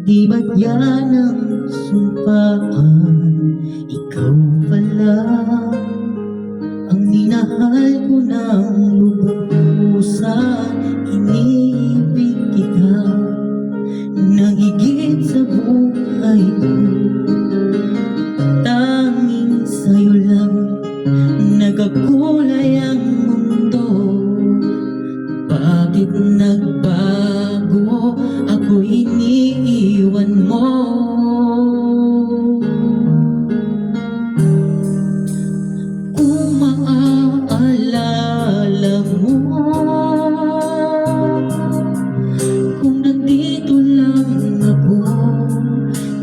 Di ba't yan ang sumpaan? Ikaw pala ang minahal ko ng lubos-lubusan. Inibig kita nang higit sa buhay ko. Tanging sa'yo lang nagkakulay ang mundo. Bakit nagbago? Ako iniiwan mo. Kung maaalala mo, kung nandito lang ako,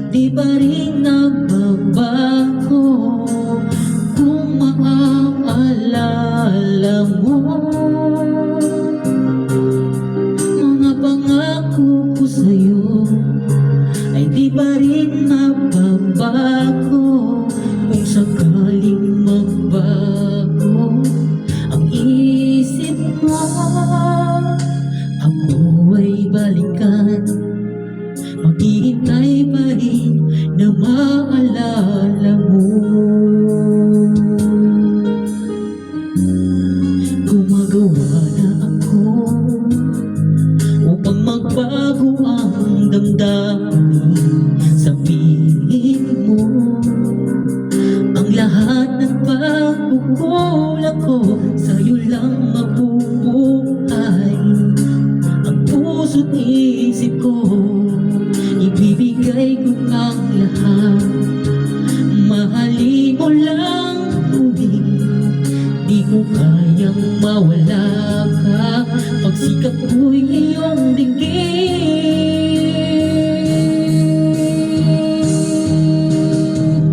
di ba rin nagbabago? Kung maaalala mo, mga pangako ko sa'yo ay di ba rin nababago? Kung sakaling magbago ang isip mo, ako ay balikan. Maghihintay pa rin na maalala mo. Gumagawa na ako upang magbago ang damdamin. Sabihin mo ang lahat ng pagkukulang ko, sa'yo lang mabubuhay. Ang puso't isip ko, ibibigay ko ang lahat. Mahalin mo lang uli, di ko kayang mawala ka. Pagsikap ko'y iyong dinggin.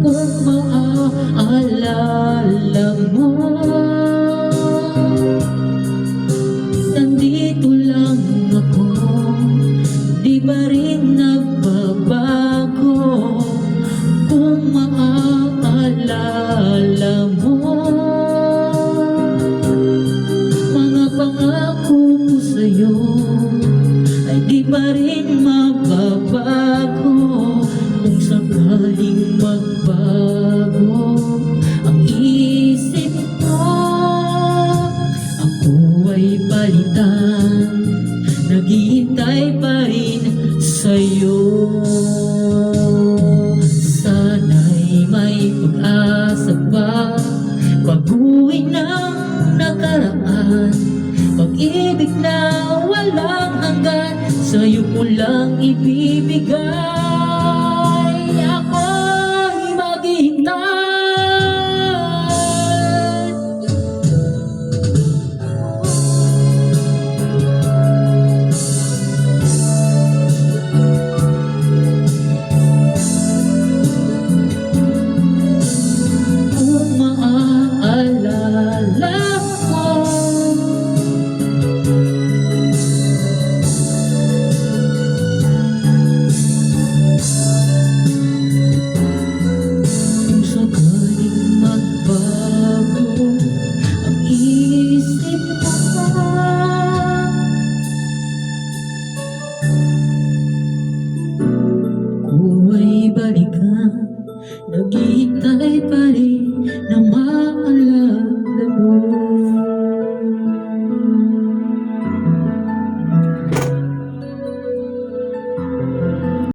Kung maaalala mo, nandito lang ako, di ba rin nagbabago? Kung maaalala mo, mga pangako ko sa'yo ay di ba rin mababago? Kung sakaling magbago ang isip mo, ako ay palitan. Naghihintay pa rin sa'yo. Sana'y may pag-asa pa, baguhin ang nakaraan. Pag-ibig na walang hanggan, sa'yo ko lang ibibigay. Ako'y maghihintay. Kung maaalala mo, kung sakaling magbago ang isip mo, ako ay balikan. Naghihintay pa rin na